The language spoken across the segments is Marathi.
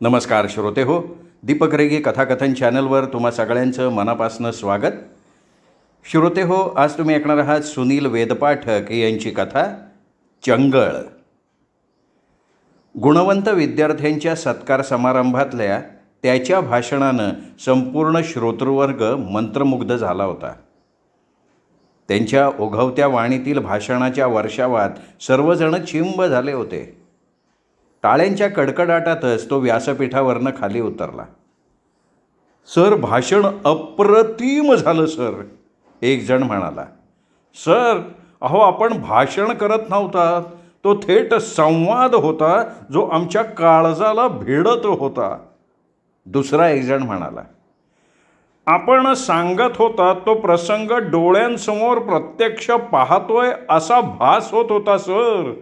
नमस्कार श्रोते हो, दीपक रेगे कथाकथन चॅनलवर तुम्हा सगळ्यांचं मनापासून स्वागत. श्रोते हो, आज तुम्ही ऐकणार आहात सुनील वेदपाठक यांची कथा चंगळ. गुणवंत विद्यार्थ्यांच्या सत्कार समारंभातल्या त्याच्या भाषणानं संपूर्ण श्रोतृवर्ग मंत्रमुग्ध झाला होता. त्यांच्या ओघवत्या वाणीतील भाषणाच्या वर्षावात सर्वजण चिंब झाले होते. टाळ्यांच्या कडकडाटातच तो व्यासपीठावरनं खाली उतरला. सर, भाषण अप्रतिम झालं सर, एक जण म्हणाला. सर, अहो आपण भाषण करत नव्हता, तो थेट संवाद होता जो आमच्या काळजाला भिडत होता, दुसरा एक जण म्हणाला. आपण सांगत होता तो प्रसंग डोळ्यांसमोर प्रत्यक्ष पाहतोय असा भास होत होता सर,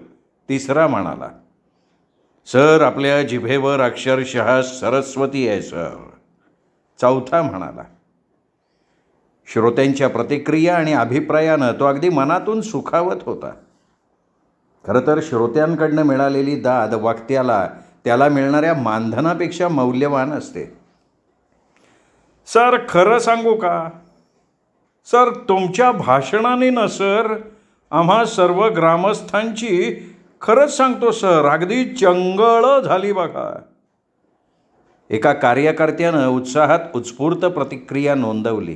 तिसरा म्हणाला. सर, आपल्या जिभेवर अक्षरशः सरस्वती आहे सर, चौथा म्हणाला. श्रोत्यांच्या प्रतिक्रिया आणि अभिप्रायानं तो अगदी मनातून सुखावत होता. खरं तर श्रोत्यांकडनं मिळालेली दाद वक्त्याला त्याला मिळणाऱ्या मानधनापेक्षा मौल्यवान असते. सर, खरं सांगू का सर, तुमच्या भाषणाने ना सर आम्हा सर्व ग्रामस्थांची, खरंच सांगतो सर, अगदी चंगळ झाली बघा. एका कार्यकर्त्यानं उत्साहात उत्स्फूर्त प्रतिक्रिया नोंदवली.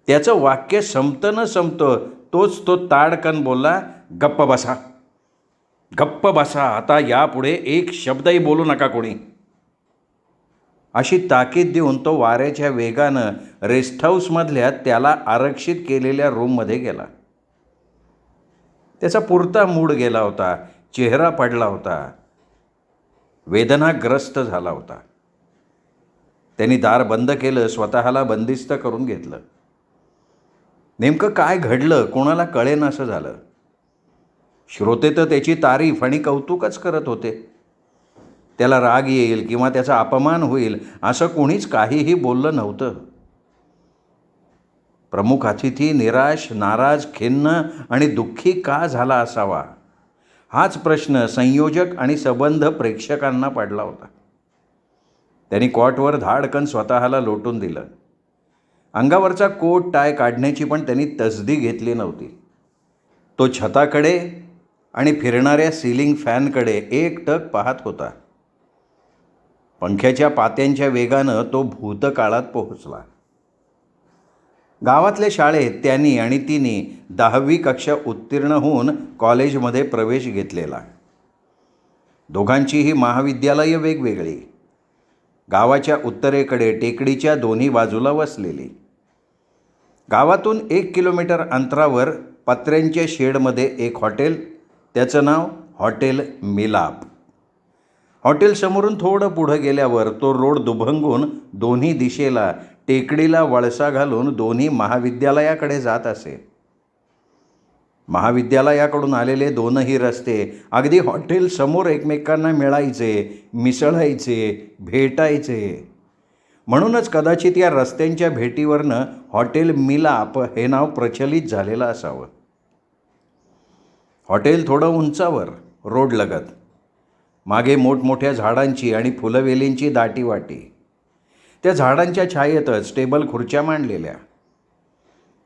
त्याचं वाक्य संपतं न संपतं तोच तो ताडकन बोलला, गप्प बसा, गप्प बसा, आता यापुढे एक शब्दही बोलू नका कोणी. अशी ताकीद देऊन तो वाऱ्याच्या वेगानं रेस्ट हाऊसमधल्या त्याला आरक्षित केलेल्या रूममध्ये गेला. त्याचा पुरता मूड गेला होता, चेहरा पडला होता, वेदनाग्रस्त झाला होता. त्यांनी दार बंद केलं, स्वतःला बंदिस्त करून घेतलं. नेमकं काय घडलं कोणाला कळेनासं झालं. श्रोते तर त्याची तारीफ आणि कौतुकच करत होते. त्याला राग येईल किंवा त्याचा अपमान होईल असं कोणीच काहीही बोललं नव्हतं. प्रमुख अतिथी निराश, नाराज, खिन्न आणि दुःखी का झाला असावा, हाच प्रश्न संयोजक आणि संबंध प्रेक्षकांना पडला होता. त्यांनी कॉटवर धाडकन स्वतःला लोटून दिलं. अंगावरचा कोट टाय काढण्याची पण त्यांनी तसदी घेतली नव्हती. तो छताकडे आणि फिरणाऱ्या सिलिंग फॅनकडे एकटक पाहत होता. पंख्याच्या पात्यांच्या वेगानं तो भूतकाळात पोहोचला. गावातल्या शाळेत त्यांनी आणि तिने 10वी कक्षा उत्तीर्ण होऊन कॉलेजमध्ये प्रवेश घेतलेला. दोघांचीही महाविद्यालयं वेगवेगळी, गावाच्या उत्तरेकडे टेकडीच्या दोन्ही बाजूला वसलेली. गावातून 1 किलोमीटर अंतरावर पत्र्यांच्या शेडमध्ये एक हॉटेल, त्याचं नाव हॉटेल मिलाप. हॉटेलसमोरून थोडं पुढं गेल्यावर तो रोड दुभंगून दोन्ही दिशेला टेकडीला वळसा घालून दोन्ही महाविद्यालयाकडे जात असे. महाविद्यालयाकडून आलेले दोनही रस्ते अगदी हॉटेलसमोर एकमेकांना मिळायचे, मिसळायचे, भेटायचे. म्हणूनच कदाचित या रस्त्यांच्या भेटीवरनं हॉटेल मिलाप हे नाव प्रचलित झालेलं असावं. हॉटेल थोडं उंचावर, रोडलगत. मागे मोठमोठ्या झाडांची आणि फुलवेलींची दाटीवाटी. त्या झाडांच्या छायेतच टेबल खुर्च्या मांडलेल्या.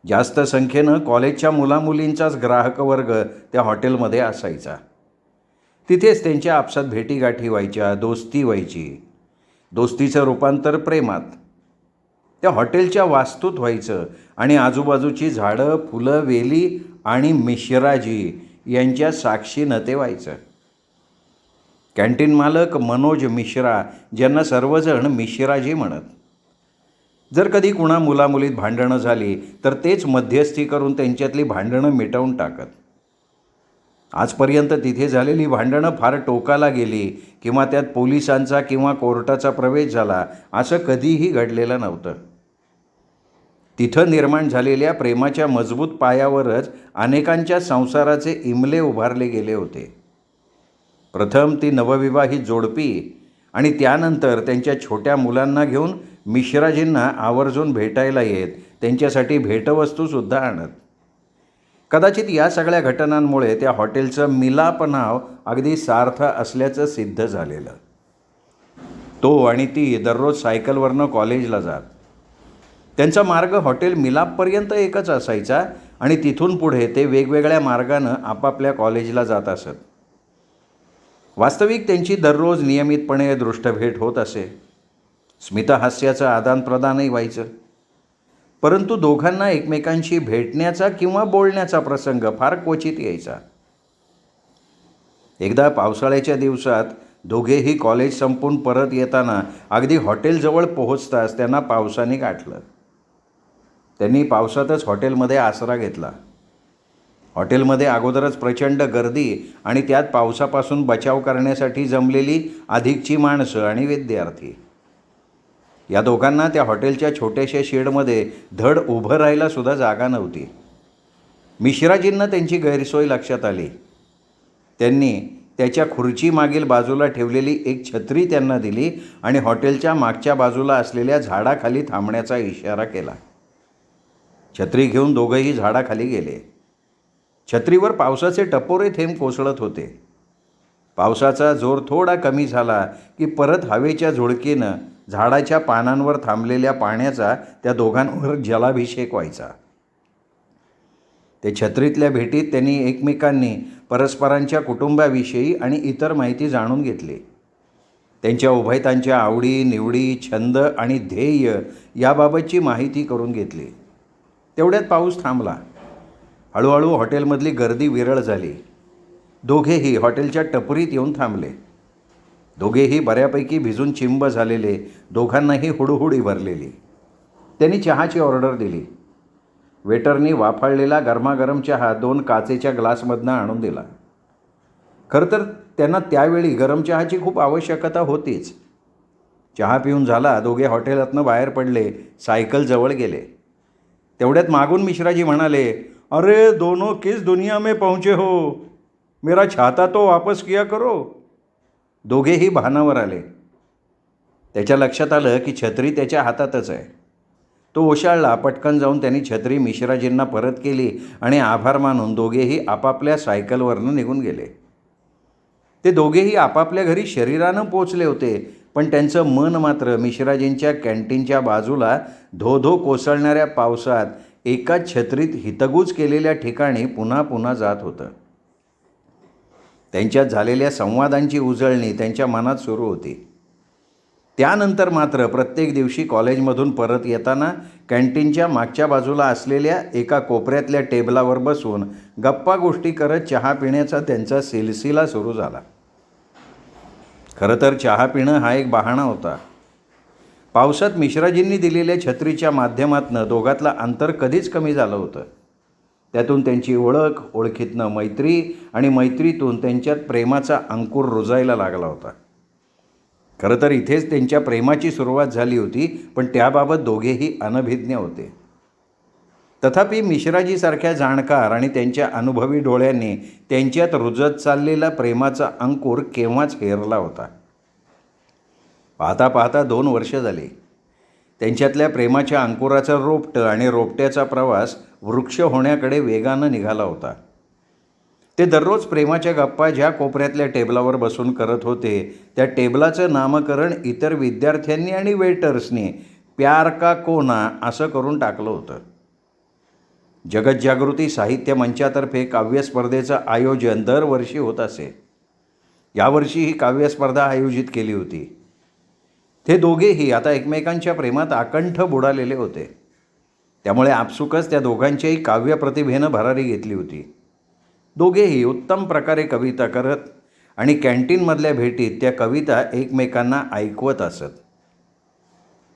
जास्त संख्येनं कॉलेजच्या मुलामुलींचाच ग्राहक वर्ग त्या हॉटेलमध्ये असायचा. तिथेच त्यांच्या आपसात भेटीगाठी व्हायच्या, दोस्ती व्हायची. दोस्तीचं रूपांतर प्रेमात त्या हॉटेलच्या वास्तूत व्हायचं आणि आजूबाजूची झाडं, फुलं, वेली आणि मिश्राजी यांच्या साक्षीनं ते व्हायचं. कॅन्टीन मालक मनोज मिश्रा, ज्यांना सर्वजण मिश्राजी म्हणत. जर कधी कुणा मुलामुलीत भांडणं झाली तर तेच मध्यस्थी करून त्यांच्यातली भांडणं मिटवून टाकत. आजपर्यंत तिथे झालेली भांडणं फार टोकाला गेली किंवा त्यात पोलिसांचा किंवा कोर्टाचा प्रवेश झाला असं कधीही घडलेलं नव्हतं. तिथं निर्माण झालेल्या प्रेमाच्या मजबूत पायावरच अनेकांच्या संसाराचे इमले उभारले गेले होते. प्रथम ती नवविवाहित जोडपी आणि त्यानंतर त्यांच्या छोट्या मुलांना घेऊन मिश्राजींना आवर्जून भेटायला येत, त्यांच्यासाठी भेटवस्तूसुद्धा आणत. कदाचित या सगळ्या घटनांमुळे त्या हॉटेलचं मिलाप नाव अगदी सार्थ असल्याचं सिद्ध झालेलं. तो आणि ती दररोज सायकलवरनं कॉलेजला जात. त्यांचा मार्ग हॉटेल मिलापपर्यंत एकच असायचा आणि तिथून पुढे ते वेगवेगळ्या मार्गानं आपापल्या कॉलेजला जात असत. वास्तविक त्यांची दररोज नियमितपणे दृष्टभेट होत असे. स्मितहास्याचं आदानप्रदानही व्हायचं. परंतु दोघांना एकमेकांशी भेटण्याचा किंवा बोलण्याचा प्रसंग फार क्वचित यायचा. एकदा पावसाळ्याच्या दिवसात दोघेही कॉलेज संपून परत येताना अगदी हॉटेलजवळ पोहोचताच त्यांना पावसाने गाठलं. त्यांनी पावसातच हॉटेलमध्ये आसरा घेतला. हॉटेलमध्ये अगोदरच प्रचंड गर्दी आणि त्यात पावसापासून बचाव करण्यासाठी जमलेली अधिकची माणसं आणि विद्यार्थी. या दोघांना त्या हॉटेलच्या छोट्याशा शेडमध्ये धड उभं राहायला सुद्धा जागा नव्हती. मिश्राजींना त्यांची गैरसोय लक्षात आली. त्यांनी त्याच्या खुर्चीमागील बाजूला ठेवलेली एक छत्री त्यांना दिली आणि हॉटेलच्या मागच्या बाजूला असलेल्या झाडाखाली थांबण्याचा इशारा केला. छत्री घेऊन दोघंही झाडाखाली गेले. छत्रीवर पावसाचे टपोरे थेंब कोसळत होते. पावसाचा जोर थोडा कमी झाला की परत हवेच्या झुळकीनं झाडाच्या पानांवर थांबलेल्या पाण्याचा त्या दोघांवर जलाभिषेक व्हायचा. ते छत्रीतल्या भेटीत त्यांनी एकमेकांनी परस्परांच्या कुटुंबाविषयी आणि इतर माहिती जाणून घेतली. त्यांच्या उभयतांच्या आवडी निवडी, छंद आणि ध्येय याबाबतची माहिती करून घेतली. तेवढ्यात पाऊस थांबला. हळूहळू हॉटेलमधली गर्दी विरळ झाली. दोघेही हॉटेलच्या टपरीत येऊन थांबले. दोघेही बऱ्यापैकी भिजून चिंब झालेले, दोघांनाही हुडहुडी भरलेली. त्यांनी चहाची ऑर्डर दिली. वेटरनी वाफाळलेला गरमागरम चहा 2 काचेच्या ग्लासमधनं आणून दिला. खरं तर त्यांना त्यावेळी गरम चहाची खूप आवश्यकता होतीच. चहा पिऊन झाला. दोघे हॉटेलातनं बाहेर पडले, सायकल जवळ गेले. तेवढ्यात मागून मिश्राजी म्हणाले, अरे दोनों किस दुनिया में पहुँचे हो, मेरा छाता तो वापस किया करो. दोघेही भानावर आले. त्याच्या लक्षात आलं की छत्री त्याच्या हातातच आहे. तो ओशाळला. पटकन जाऊन त्यांनी छत्री मिश्राजींना परत केली आणि आभार मानून दोघेही आपापल्या सायकलवरनं निघून गेले. ते दोघेही आपापल्या घरी शरीरानं पोचले होते, पण त्यांचं मन मात्र मिश्राजींच्या कॅन्टीनच्या बाजूला धो धो कोसळणाऱ्या पावसात एकाच छत्रीत हितगुज केलेल्या ठिकाणी पुन्हा पुन्हा जात होतं. त्यांच्यात झालेल्या संवादांची उजळणी त्यांच्या मनात सुरू होती. त्यानंतर मात्र प्रत्येक दिवशी कॉलेजमधून परत येताना कॅन्टीनच्या मागच्या बाजूला असलेल्या एका कोपऱ्यातल्या टेबलावर बसून गप्पा गोष्टी करत चहा पिण्याचा त्यांचा सिलसिला सुरू झाला. खरं तर चहा पिणं हा एक बहाणा होता. पावसात मिश्राजींनी दिलेल्या छत्रीच्या माध्यमातनं दोघातलं अंतर कधीच कमी झालं होतं. त्यातून त्यांची ओळख, ओळखीतनं मैत्री आणि मैत्रीतून त्यांच्यात प्रेमाचा अंकुर रुजायला लागला होता. खरं तर इथेच त्यांच्या प्रेमाची सुरुवात झाली होती, पण त्याबाबत दोघेही अनभिज्ञ होते. तथापि मिश्राजीसारख्या जाणकार आणि त्यांच्या अनुभवी डोळ्यांनी त्यांच्यात रुजत चाललेला प्रेमाचा अंकुर केव्हाच हेरला होता. पाहता पाहता 2 वर्ष झाली. त्यांच्यातल्या प्रेमाच्या अंकुराचं रोपटं आणि रोपट्याचा प्रवास वृक्ष होण्याकडे वेगानं निघाला होता. ते दररोज प्रेमाच्या गप्पा ज्या कोपऱ्यातल्या टेबलावर बसून करत होते, त्या टेबलाचं नामकरण इतर विद्यार्थ्यांनी आणि वेटर्सनी प्यार का कोना असं करून टाकलं होतं. जगतजागृती साहित्य मंचातर्फे काव्यस्पर्धेचं आयोजन दरवर्षी होत असे. यावर्षी ही काव्यस्पर्धा आयोजित केली होती. ते दोघेही आता एकमेकांच्या प्रेमात आकंठ बुडालेले होते. त्यामुळे आपसुकच त्या दोघांच्याही काव्यप्रतिभेनं भरारी घेतली होती. दोघेही उत्तम प्रकारे कविता करत आणि कॅन्टीनमधल्या भेटीत त्या कविता एकमेकांना ऐकवत असत.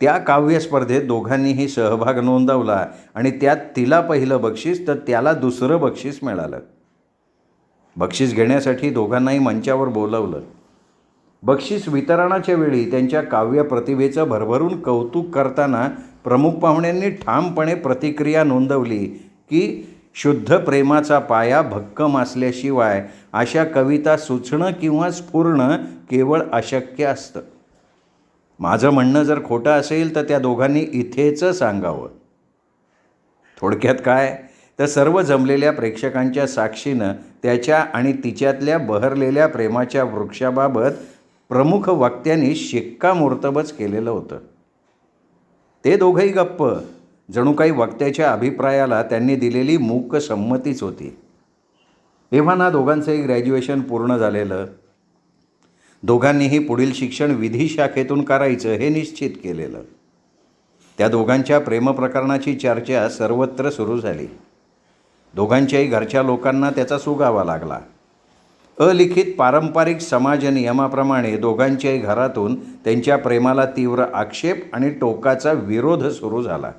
त्या काव्यस्पर्धेत दोघांनीही सहभाग नोंदवला आणि त्यात तिला पहिलं बक्षीस तर त्याला दुसरं बक्षीस मिळालं. बक्षीस घेण्यासाठी दोघांनाही मंचावर बोलवलं. बक्षीस वितरणाच्या वेळी त्यांच्या काव्यप्रतिभेचं भरभरून कौतुक करताना प्रमुख पाहुण्यांनी ठामपणे प्रतिक्रिया नोंदवली की शुद्ध प्रेमाचा पाया भक्कम असल्याशिवाय अशा कविता सुचणं किंवा स्फुरणं केवळ अशक्य असतं. माझं म्हणणं जर खोटं असेल तर त्या दोघांनी इथेच सांगावं. थोडक्यात काय तर सर्व जमलेल्या प्रेक्षकांच्या साक्षीनं त्याच्या आणि तिच्यातल्या बहरलेल्या प्रेमाच्या वृक्षाबाबत प्रमुख वक्त्यांनी शिक्कामोर्तबच केलेलं होतं. ते दोघंही गप्प, जणू काही वक्त्याच्या अभिप्रायाला त्यांनी दिलेली मूक संमतीच होती. तेव्हा ना दोघांचंही ग्रॅज्युएशन पूर्ण झालेलं. दोघांनीही पुढील शिक्षण विधी शाखेतून करायचं हे निश्चित केलेलं. त्या दोघांच्या प्रेमप्रकरणाची चर्चा सर्वत्र सुरू झाली. दोघांच्याही घरच्या लोकांना त्याचा सुगावा लागला. अलिखित पारंपरिक समाज नियमाप्रमाणे दोघांच्याही घरातून त्यांच्या प्रेमाला तीव्र आक्षेप आणि टोकाचा विरोध सुरू झाला.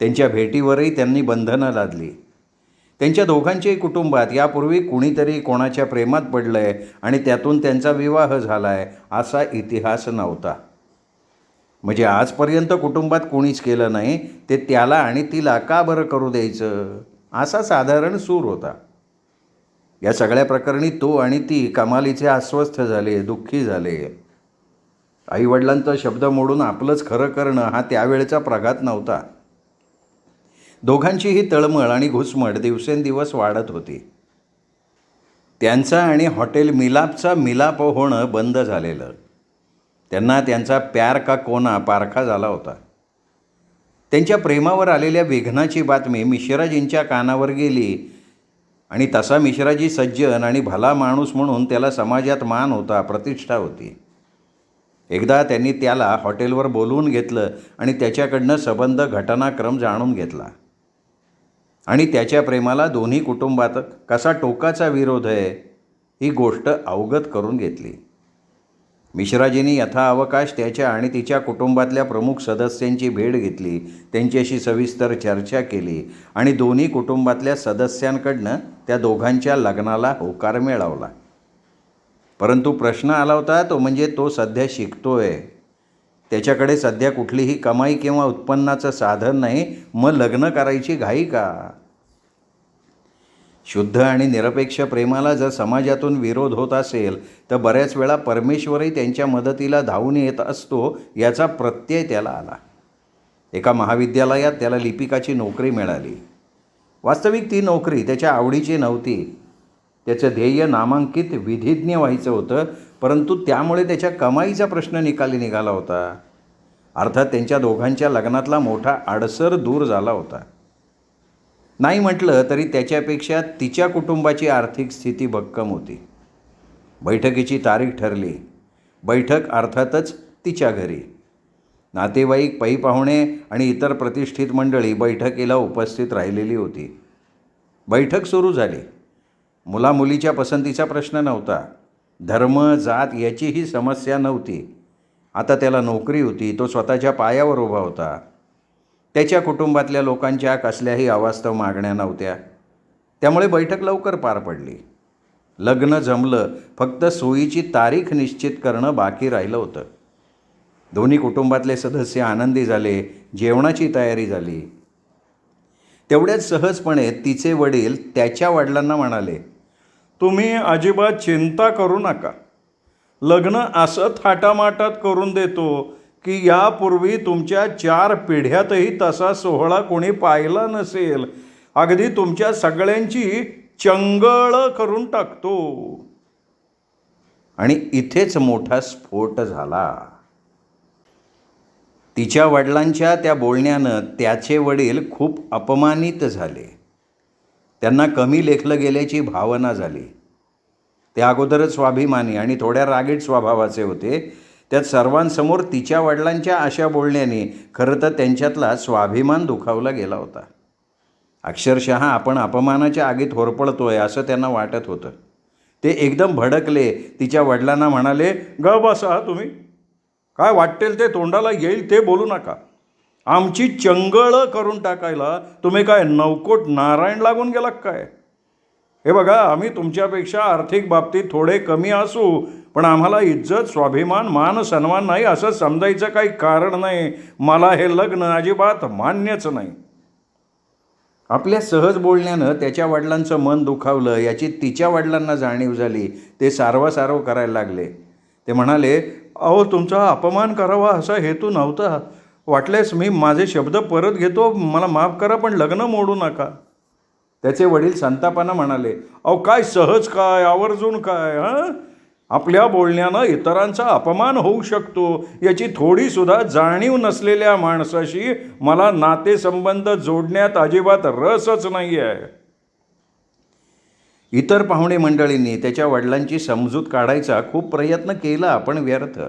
त्यांच्या भेटीवरही त्यांनी बंधनं लादली. त्यांच्या दोघांच्याही कुटुंबात यापूर्वी कुणीतरी कोणाच्या प्रेमात पडलं आहे आणि त्यातून त्यांचा विवाह झाला आहे असा इतिहास नव्हता. म्हणजे आजपर्यंत कुटुंबात कोणीच केलं नाही ते त्याला आणि तिला का बरं करू द्यायचं, असा साधारण सूर होता. या सगळ्या प्रकरणी तो आणि ती कमालीचे अस्वस्थ झाले, दुःखी झाले. आईवडिलांचा शब्द मोडून आपलंच खरं करणं हा त्यावेळेचा प्रघात नव्हता. दोघांचीही तळमळ आणि घुसमट दिवसेंदिवस वाढत होती. त्यांचा आणि हॉटेल मिलापचा मिलाप होणं बंद झालेलं. त्यांना त्यांचा प्यार का कोना पारखा झाला होता. त्यांच्या प्रेमावर आलेल्या विघ्नाची बातमी मिश्राजींच्या कानावर गेली आणि तसा मिश्राजी सज्जन आणि भला माणूस म्हणून त्याला समाजात मान होता, प्रतिष्ठा होती. एकदा त्यांनी त्याला हॉटेलवर बोलवून घेतलं आणि त्याच्याकडनं संबंध घटनाक्रम जाणून घेतला आणि त्याच्या प्रेमाला दोन्ही कुटुंबात कसा टोकाचा विरोध आहे ही गोष्ट अवगत करून घेतली. मिश्राजींनी यथाअवकाश त्याच्या आणि तिच्या कुटुंबातल्या प्रमुख सदस्यांची भेट घेतली, त्यांच्याशी सविस्तर चर्चा केली आणि दोन्ही कुटुंबातल्या सदस्यांकडनं त्या दोघांच्या लग्नाला होकार मिळवला. परंतु प्रश्न आला होता तो म्हणजे तो सध्या शिकतोय, त्याच्याकडे सध्या कुठलीही कमाई किंवा उत्पन्नाचं साधन नाही, मग लग्न करायची घाई का? शुद्ध आणि निरपेक्ष प्रेमाला जर समाजातून विरोध होत असेल तर बऱ्याच वेळा परमेश्वरही त्यांच्या मदतीला धावून येत असतो याचा प्रत्यय त्याला आला. एका महाविद्यालयात त्याला लिपिकाची नोकरी मिळाली. वास्तविक ती नोकरी त्याच्या आवडीची नव्हती. त्याचं ध्येय नामांकित विधिज्ञ व्हायचं होतं, परंतु त्यामुळे त्याच्या कमाईचा प्रश्न निकाली निघाला होता. अर्थात त्यांच्या दोघांच्या लग्नातला मोठा अडसर दूर झाला होता. नाही म्हटलं तरी त्याच्यापेक्षा तिच्या कुटुंबाची आर्थिक स्थिती भक्कम होती. बैठकीची तारीख ठरली. बैठक अर्थातच तिच्या घरी. नातेवाईक, पै पाहुणे आणि इतर प्रतिष्ठित मंडळी बैठकीला उपस्थित राहिलेली होती. बैठक सुरू झाली. मुलामुलीच्या पसंतीचा प्रश्न नव्हता. धर्म, जात याचीही समस्या नव्हती. आता त्याला नोकरी होती, तो स्वतःच्या पायावर उभा होता. त्याच्या कुटुंबातल्या लोकांच्या कसल्याही अवास्तव मागण्या नव्हत्या. त्यामुळे बैठक लवकर पार पडली. लग्न जमलं, फक्त सोयीची तारीख निश्चित करणं बाकी राहिलं होतं. दोन्ही कुटुंबातले सदस्य आनंदी झाले. जेवणाची तयारी झाली. तेवढ्याच सहजपणे तिचे वडील त्याच्या वडिलांना म्हणाले, तुम्ही अजिबात चिंता करू नका. लग्न असं थाटामाटात करून देतो की यापूर्वी तुमच्या 4 पिढ्यातही तसा सोहळा कोणी पाहिला नसेल. अगदी तुमच्या सगळ्यांची चंगळ करून टाकतो. आणि इथेच मोठा स्फोट झाला. तिच्या वडिलांच्या त्या बोलण्यानं त्याचे वडील खूप अपमानित झाले. त्यांना कमी लेखलं गेल्याची भावना झाली. ते अगोदरच स्वाभिमानी आणि थोड्या रागीट स्वभावाचे होते. त्यात सर्वांसमोर तिच्या वडिलांच्या अशा बोलण्याने खरं तर त्यांच्यातला स्वाभिमान दुखावला गेला होता. अक्षरशः आपण अपमानाच्या आगीत होरपळतोय असं त्यांना वाटत होतं. ते एकदम भडकले. तिच्या वडिलांना म्हणाले, ग बसा तुम्ही, काय वाटेल ते तोंडाला येईल ते बोलू नका. आमची चंगळ करून टाकायला तुम्ही काय नवकोट नारायण लागून गेला काय? हे बघा, आम्ही तुमच्यापेक्षा आर्थिक बाबतीत थोडे कमी असू, पण आम्हाला इज्जत, स्वाभिमान, मान, सन्मान नाही असं समजायचं काही कारण नाही. मला हे लग्न अजिबात मान्यच नाही. आपल्या सहज बोलण्यानं त्याच्या वडिलांचं मन दुखावलं याची तिच्या वडिलांना जाणीव झाली. ते सारवासारव करायला लागले. ते म्हणाले, अहो, तुमचा अपमान करावा असा हेतू नव्हता. वाटल्यास मी माझे शब्द परत घेतो, मला माफ करा, पण लग्न मोडू नका. त्याचे वडील संतापानं म्हणाले, अहो काय सहज काय, आवर्जून काय, हां? आपल्या बोलण्यानं इतरांचा अपमान होऊ शकतो याची थोडीसुद्धा जाणीव नसलेल्या माणसाशी मला नातेसंबंध जोडण्यात अजिबात रसच नाही आहे. इतर पाहुणे मंडळींनी त्याच्या वडिलांची समजूत काढायचा खूप प्रयत्न केला, पण व्यर्थ.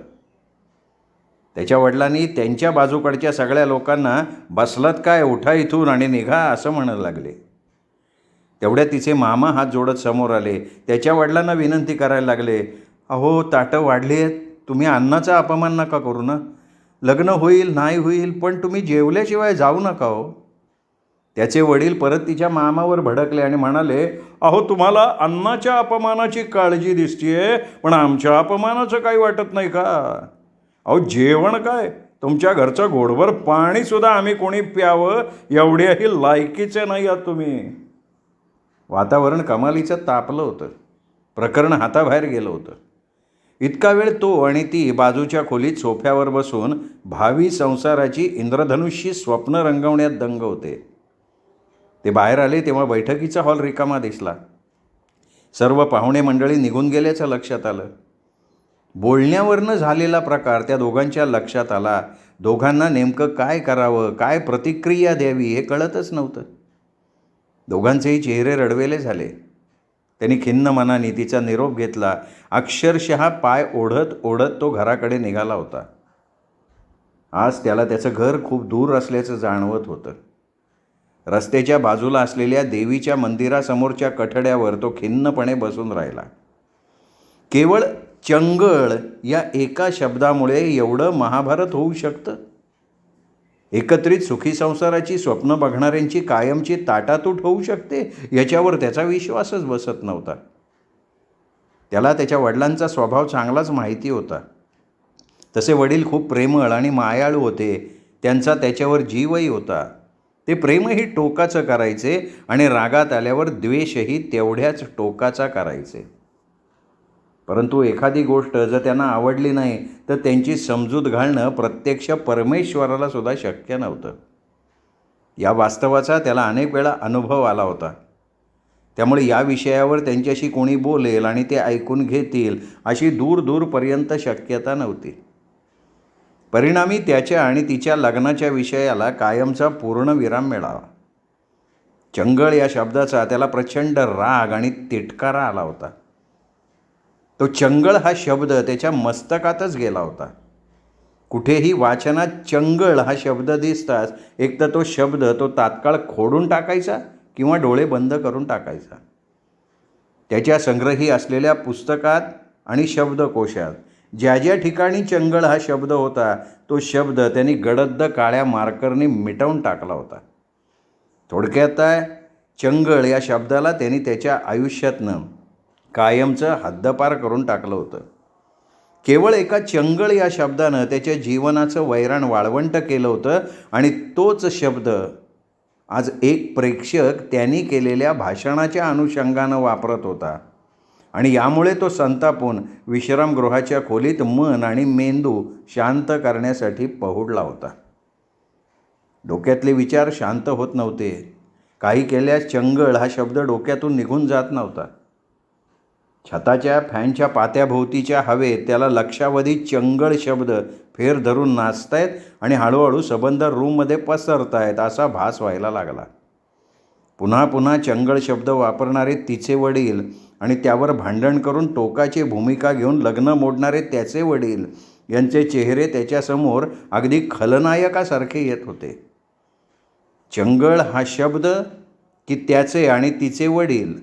त्याच्या वडिलांनी त्यांच्या बाजूकडच्या सगळ्या लोकांना बसलात काय, उठा इथून आणि निघा असं म्हणायला लागले. तेवढ्यात तिचे मामा हात जोडत समोर आले. त्याच्या वडिलांना विनंती करायला लागले, अहो ताटं वाढली आहेत, तुम्ही अन्नाचा अपमान नका करू ना. लग्न होईल नाही होईल, पण तुम्ही जेवल्याशिवाय जाऊ नका हो. त्याचे वडील परत तिच्या मामावर भडकले आणि म्हणाले, अहो तुम्हाला अन्नाच्या अपमानाची काळजी दिसतीये, पण आमच्या अपमानाचं काही वाटत नाही का? अहो जेवण काय, तुमच्या घरचं गोडभर पाणीसुद्धा आम्ही कोणी प्यावं एवढ्याही लायकीचे नाही आहात तुम्ही. वातावरण कमालीचं तापलं होतं. प्रकरण हाताबाहेर गेलं होतं. इतका वेळ तो आणि ती बाजूच्या खोलीत सोफ्यावर बसून भावी संसाराची इंद्रधनुष्यी स्वप्न रंगवण्यात दंग होते. ते बाहेर आले तेव्हा बैठकीचा हॉल रिकामा दिसला. सर्व पाहुणे मंडळी निघून गेल्याचं लक्षात आलं. बोलण्यावरनं झालेला प्रकार त्या दोघांच्या लक्षात आला. दोघांना नेमकं काय करावं, काय प्रतिक्रिया द्यावी हे कळतच नव्हतं. दोघांचेही चेहरे रडवेले झाले. त्यांनी खिन्न मनाने तिचा निरोप घेतला. अक्षरशः पाय ओढत ओढत तो घराकडे निघाला होता. आज त्याला त्याचं घर खूप दूर असल्याचं जाणवत होतं. रस्त्याच्या बाजूला असलेल्या देवीच्या मंदिरासमोरच्या कठड्यावर तो खिन्नपणे बसून राहिला. केवळ चंगळ या एका शब्दामुळे एवढं महाभारत होऊ शकतं? एकत्रित सुखी संसाराची स्वप्न बघणाऱ्यांची कायमची ताटातूट होऊ शकते याच्यावर त्याचा विश्वासच बसत नव्हता. त्याला त्याच्या वडिलांचा स्वभाव चांगलाच माहिती होता. तसे वडील खूप प्रेमळ आणि मायाळू होते. त्यांचा त्याच्यावर जीवही होता. ते प्रेमही टोकाचं करायचे आणि रागात आल्यावर द्वेषही तेवढ्याच टोकाचा करायचे. परंतु एखादी गोष्ट जर त्यांना आवडली नाही तर त्यांची समजूत घालणं प्रत्यक्ष परमेश्वराला सुद्धा शक्य नव्हतं. या वास्तवाचा त्याला अनेक वेळा अनुभव आला होता. त्यामुळे या विषयावर त्यांच्याशी कोणी बोलेल आणि ते ऐकून घेतील अशी दूरपर्यंत शक्यता नव्हती. परिणामी त्याच्या आणि तिच्या लग्नाच्या विषयाला कायमचा पूर्ण विराम मिळाला. चंगळ या शब्दाचा त्याला प्रचंड राग आणि तिटकारा आला होता. तो चंगळ हा शब्द त्याच्या मस्तकातच गेला होता. कुठेही वाचनात चंगळ हा शब्द दिसताच एकतर तो शब्द तो तात्काळ खोडून टाकायचा किंवा डोळे बंद करून टाकायचा. त्याच्या संग्रही असलेल्या पुस्तकात आणि शब्दकोशात ज्या ज्या ठिकाणी चंगळ हा शब्द होता तो शब्द त्यांनी गडद काळ्या मार्करने मिटवून टाकला होता. थोडक्यात चंगळ या शब्दाला त्यांनी त्याच्या आयुष्यातनं कायमचं हद्दपार करून टाकलं होतं. केवळ एका चंगळ या शब्दानं त्याच्या जीवनाचं वैराण वाळवंट केलं होतं आणि तोच शब्द आज एक प्रेक्षक त्यांनी केलेल्या भाषणाच्या अनुषंगानं वापरत होता आणि यामुळे तो संतापून विश्रामगृहाच्या खोलीत मन आणि मेंदू शांत करण्यासाठी पहुडला होता. डोक्यातले विचार शांत होत नव्हते. काही केल्यास चंगळ हा शब्द डोक्यातून निघून जात नव्हता. छताच्या फॅनच्या पात्याभोवतीच्या हवेत त्याला लक्षावधी चंगळ शब्द फेर धरून नाचतायत आणि हळूहळू सबंध रूममध्ये पसरतायत असा भास व्हायला लागला. पुन्हा पुन्हा चंगळ शब्द वापरणारे तिचे वडील आणि त्यावर भांडण करून टोकाची भूमिका घेऊन लग्न मोडणारे त्याचे वडील यांचे चेहरे त्याच्यासमोर अगदी खलनायकासारखे येत होते. चंगळ हा शब्द की त्याचे आणि तिचे वडील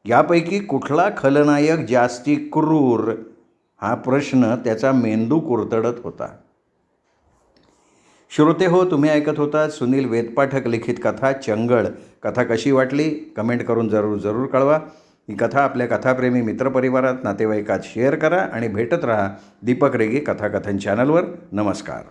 यापैकी कुठला खलनायक जास्ती क्रूर हा प्रश्न त्याचा मेंदू कुरतडत होता. श्रोते हो, तुम्ही ऐकत होता सुनील वेदपाठक लिखित कथा चंगळ. कथा कशी वाटली कमेंट करून जरूर कळवा. ही कथा आपल्या कथाप्रेमी मित्रपरिवारात नातेवाईकात शेअर करा आणि भेटत राहा दीपक रेगे कथाकथन चॅनलवर. नमस्कार.